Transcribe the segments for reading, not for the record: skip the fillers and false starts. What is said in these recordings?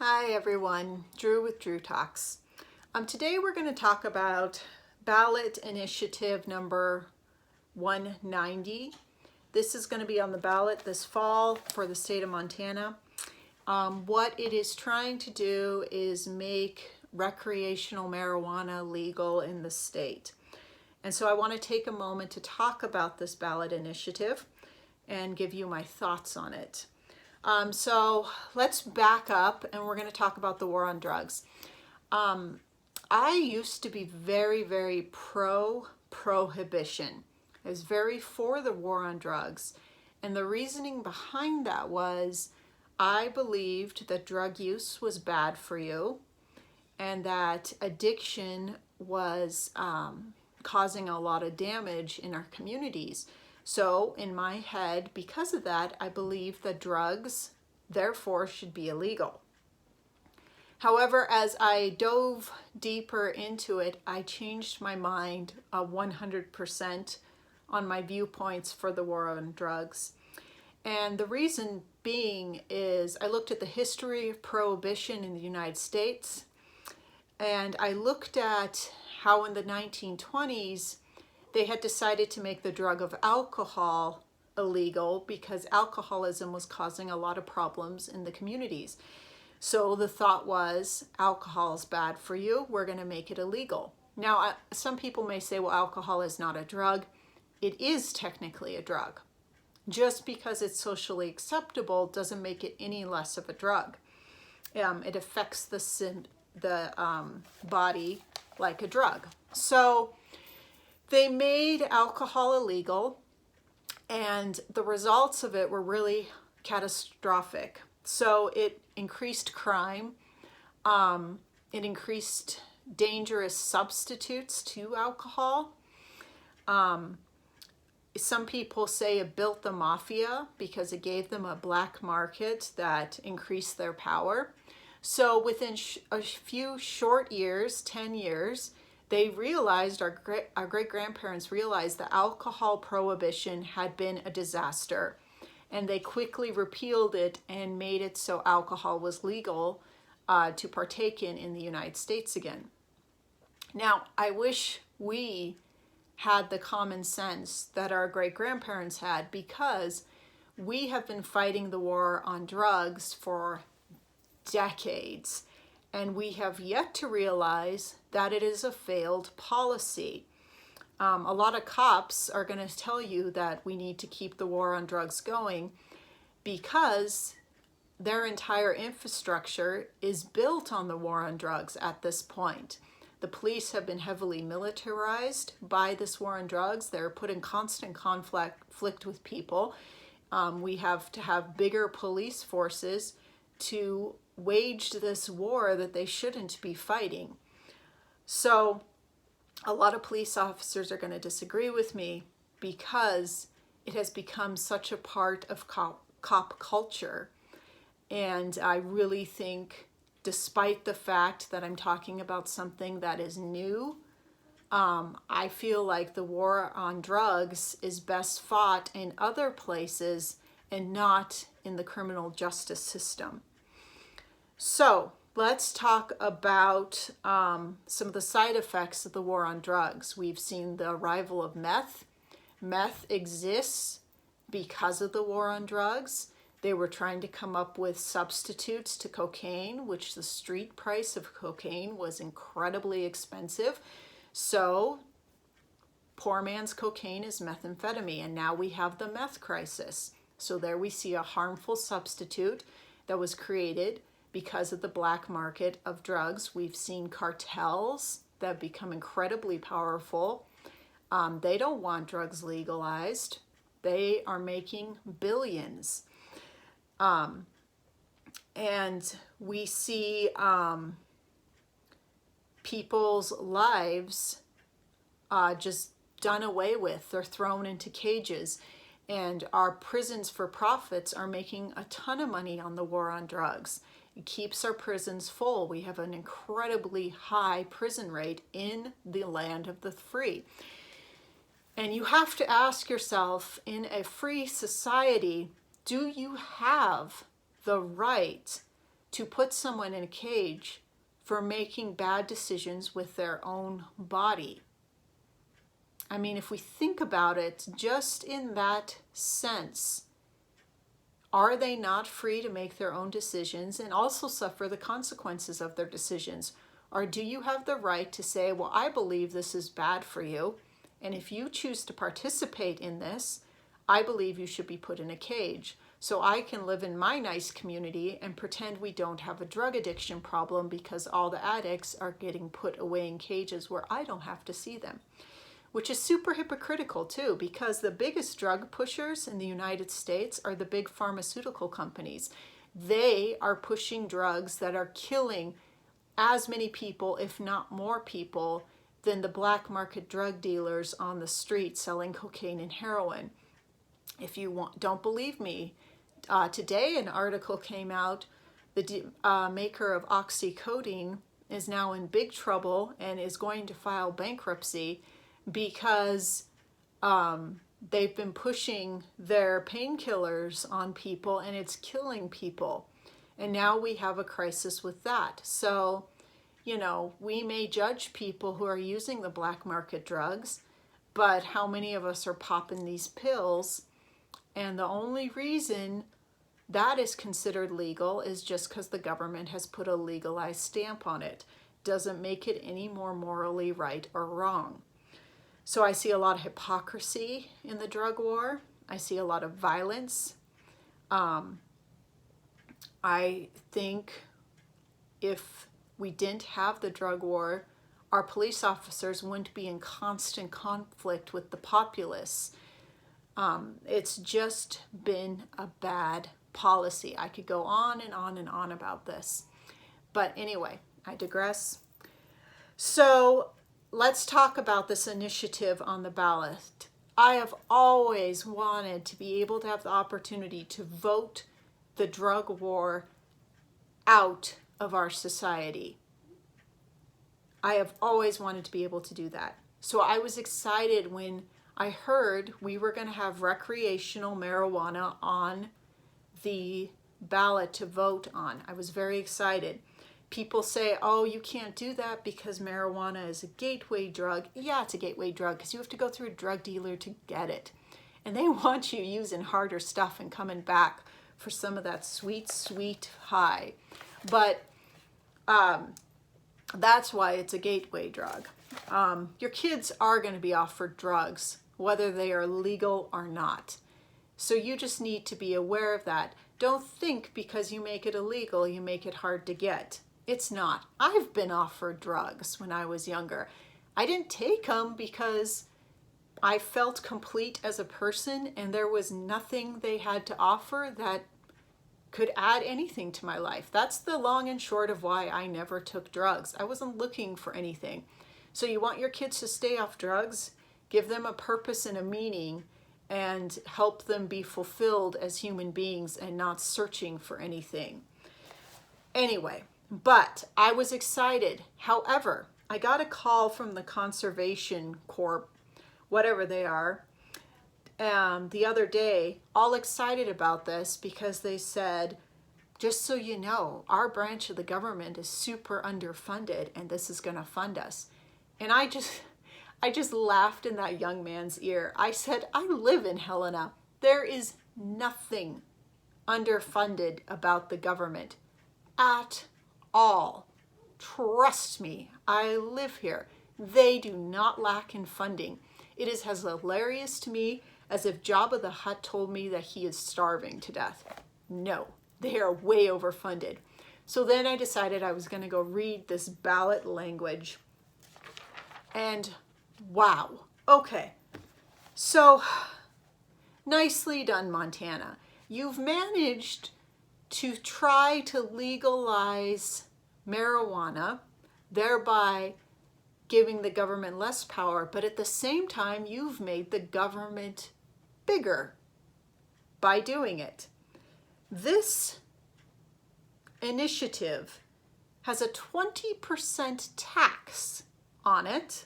Hi everyone, Dru with Dru Talks. Today we're going to talk about Ballot Initiative number 190. This is going to be on the ballot this fall for the state of Montana. What it is trying to do is make recreational marijuana legal in the state. And so I want to take a moment to talk about this ballot initiative and give you my thoughts on it. So let's back up and we're going to talk about the war on drugs. I used to be very pro-prohibition. I was very for the war on drugs. And the reasoning behind that was I believed that drug use was bad for you and that addiction was causing a lot of damage in our communities. So in my head, because of that, I believe that drugs, therefore, should be illegal. However, as I dove deeper into it, I changed my mind 100% on my viewpoints for the war on drugs. And the reason being is I looked at the history of prohibition in the United States, and I looked at how in the 1920s, they had decided to make the drug of alcohol illegal because alcoholism was causing a lot of problems in the communities. So the thought was, alcohol is bad for you, we're going to make it illegal. Now, some people may say, well, alcohol is not a drug. It is technically a drug. Just because it's socially acceptable doesn't make it any less of a drug. It affects the body like a drug. So they made alcohol illegal, and the results of it were really catastrophic. So it increased crime, it increased dangerous substitutes to alcohol. Some people say it built the mafia because it gave them a black market that increased their power. So within a few short years, 10 years, they realized, our great-grandparents realized that alcohol prohibition had been a disaster. And they quickly repealed it and made it so alcohol was legal to partake in the United States again. Now, I wish we had the common sense that our great-grandparents had, because we have been fighting the war on drugs for decades. And we have yet to realize that it is a failed policy. A lot of cops are going to tell you that we need to keep the war on drugs going because their entire infrastructure is built on the war on drugs at this point. The police have been heavily militarized by this war on drugs. They're put in constant conflict with people. We have to have bigger police forces to wage this war that they shouldn't be fighting. So a lot of police officers are going to disagree with me because it has become such a part of cop culture. And I really think, despite the fact that I'm talking about something that is new, I feel like the war on drugs is best fought in other places and not in the criminal justice system. So let's talk about some of the side effects of the war on drugs. We've seen the arrival of meth. Meth exists because of the war on drugs. They were trying to come up with substitutes to cocaine, which the street price of cocaine was incredibly expensive. So poor man's cocaine is methamphetamine, and now we have the meth crisis. So there we see a harmful substitute that was created because of the black market of drugs. We've seen cartels that have become incredibly powerful. They don't want drugs legalized. They are making billions. And we see people's lives just done away with. They're thrown into cages. And our prisons for profits are making a ton of money on the war on drugs. It keeps our prisons full. We have an incredibly high prison rate in the land of the free. And you have to ask yourself, in a free society, do you have the right to put someone in a cage for making bad decisions with their own body. I mean, if we think about it just in that sense, are they not free to make their own decisions and also suffer the consequences of their decisions? Or do you have the right to say, well, I believe this is bad for you, and if you choose to participate in this, I believe you should be put in a cage so I can live in my nice community and pretend we don't have a drug addiction problem because all the addicts are getting put away in cages where I don't have to see them. Which is super hypocritical too, because the biggest drug pushers in the United States are the big pharmaceutical companies. They are pushing drugs that are killing as many people, if not more people, than the black market drug dealers on the street selling cocaine and heroin. If you don't believe me, today an article came out, the maker of oxycodone is now in big trouble and is going to file bankruptcy because they've been pushing their painkillers on people and it's killing people. And now we have a crisis with that. So, you know, we may judge people who are using the black market drugs, but how many of us are popping these pills? And the only reason that is considered legal is just because the government has put a legalized stamp on it. Doesn't make it any more morally right or wrong. So I see a lot of hypocrisy in the drug war. I see a lot of violence. I think if we didn't have the drug war, our police officers wouldn't be in constant conflict with the populace. It's just been a bad policy. I could go on and on and on about this. But anyway, I digress. So let's talk about this initiative on the ballot. I have always wanted to be able to have the opportunity to vote the drug war out of our society. I have always wanted to be able to do that. So I was excited when I heard we were going to have recreational marijuana on the ballot to vote on. I was very excited. People say, oh, you can't do that because marijuana is a gateway drug. Yeah, it's a gateway drug because you have to go through a drug dealer to get it. And they want you using harder stuff and coming back for some of that sweet, sweet high. But that's why it's a gateway drug. Your kids are going to be offered drugs, whether they are legal or not. So you just need to be aware of that. Don't think because you make it illegal, you make it hard to get. It's not. I've been offered drugs when I was younger. I didn't take them because I felt complete as a person and there was nothing they had to offer that could add anything to my life. That's the long and short of why I never took drugs. I wasn't looking for anything. So you want your kids to stay off drugs, give them a purpose and a meaning, and help them be fulfilled as human beings and not searching for anything. Anyway, but I was excited. However, I got a call from the Conservation Corp, whatever they are, the other day, all excited about this because they said, just so you know, our branch of the government is super underfunded and this is going to fund us. And I just laughed in that young man's ear. I said, I live in Helena. There is nothing underfunded about the government at all. Trust me, I live here. They do not lack in funding. It is as hilarious to me as if Jabba the Hutt told me that he is starving to death. No, they are way overfunded. So then I decided I was going to go read this ballot language. And wow. Okay. So nicely done, Montana. You've managed to try to legalize marijuana, thereby giving the government less power, but at the same time, you've made the government bigger by doing it. This initiative has a 20% tax on it.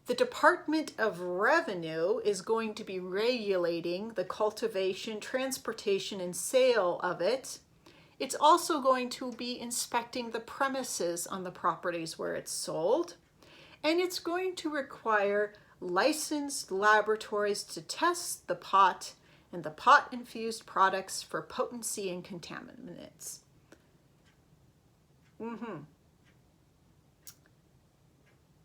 The Department of Revenue is going to be regulating the cultivation, transportation, and sale of it. It's also going to be inspecting the premises on the properties where it's sold. And it's going to require licensed laboratories to test the pot and the pot-infused products for potency and contaminants.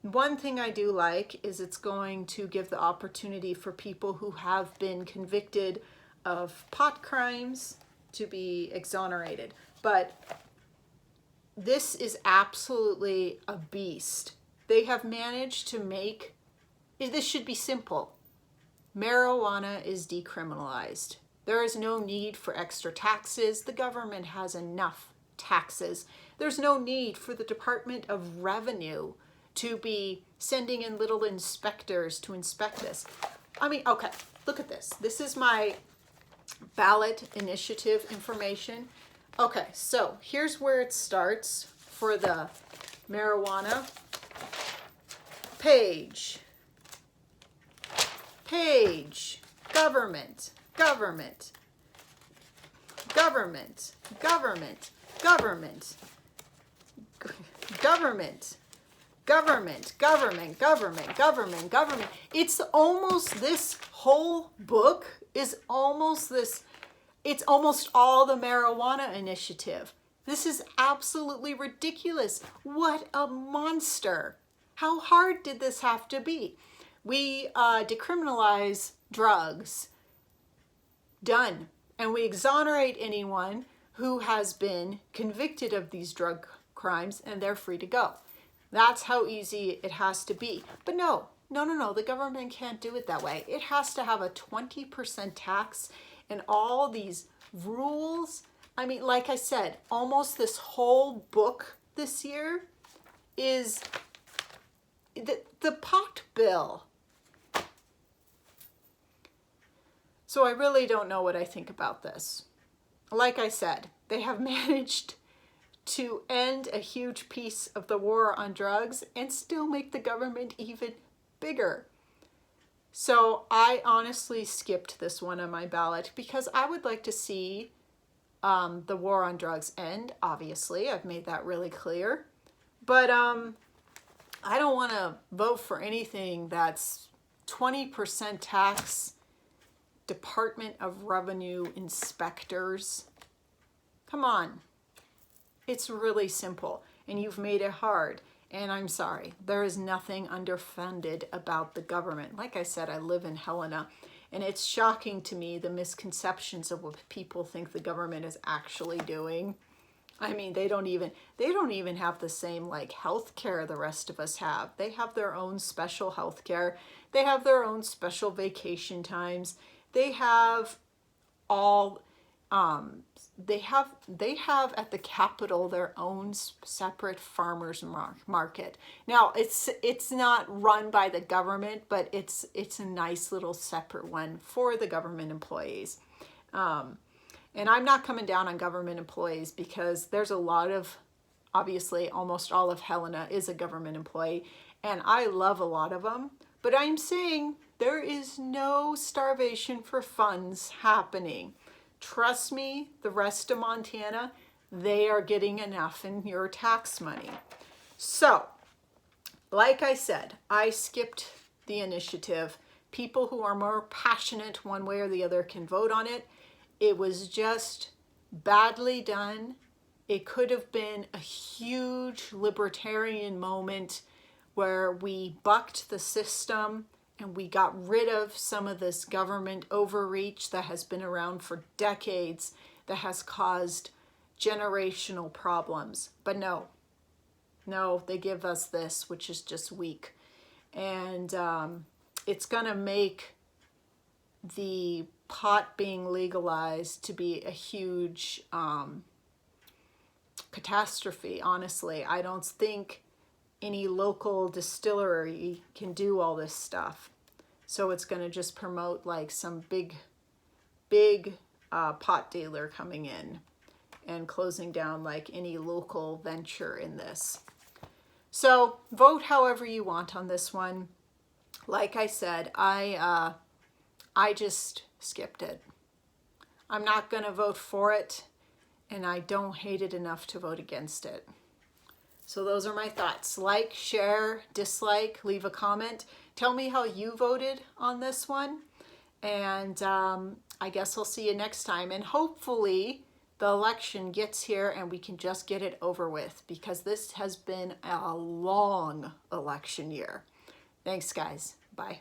One thing I do like is it's going to give the opportunity for people who have been convicted of pot crimes to be exonerated. But this is absolutely a beast. They have managed to make, this should be simple. Marijuana is decriminalized. There is no need for extra taxes. The government has enough taxes. There's no need for the Department of Revenue to be sending in little inspectors to inspect this. I mean, okay, look at this. This is my ballot initiative information. Okay, so here's where it starts for the marijuana. Page, government, government, government, government, government, government, government, government, government, government, government. It's almost, this whole book is almost this, it's almost all the marijuana initiative. This is absolutely ridiculous. What a monster. How hard did this have to be? We decriminalize drugs. Done. And we exonerate anyone who has been convicted of these drug crimes, and they're free to go. That's how easy it has to be. But no, the government can't do it that way. It has to have a 20% tax and all these rules. I mean, like I said, almost this whole book this year is the pot bill. So I really don't know what I think about this. Like I said, they have managed to end a huge piece of the war on drugs and still make the government even bigger. So I honestly skipped this one on my ballot because I would like to see the war on drugs end. Obviously, I've made that really clear. But I don't want to vote for anything that's 20% tax, Department of Revenue inspectors. Come on. It's really simple, and you've made it hard. And I'm sorry, there is nothing underfunded about the government. Like I said, I live in Helena, and it's shocking to me the misconceptions of what people think the government is actually doing. I mean, they don't even have the same like health care the rest of us have. They have their own special health care. They have their own special vacation times. They have all they have at the Capitol their own separate farmers market. Now it's not run by the government, but it's a nice little separate one for the government employees. And I'm not coming down on government employees because there's a lot of, obviously almost all of Helena is a government employee, and I love a lot of them. But I'm saying there is no starvation for funds happening. Trust me, the rest of Montana, they are getting enough in your tax money. So, like I said, I skipped the initiative. People who are more passionate one way or the other can vote on it. It was just badly done. It could have been a huge libertarian moment where we bucked the system and we got rid of some of this government overreach that has been around for decades that has caused generational problems. But no, they give us this, which is just weak. And it's going to make the pot being legalized to be a huge catastrophe, honestly. I don't think any local distillery can do all this stuff. So it's going to just promote like some big pot dealer coming in and closing down like any local venture in this. So vote however you want on this one. Like I said, I just skipped it. I'm not going to vote for it. and I don't hate it enough to vote against it. So those are my thoughts. Like, share, dislike, leave a comment. Tell me how you voted on this one. And I guess I'll see you next time. And hopefully the election gets here and we can just get it over with, because this has been a long election year. Thanks, guys. Bye.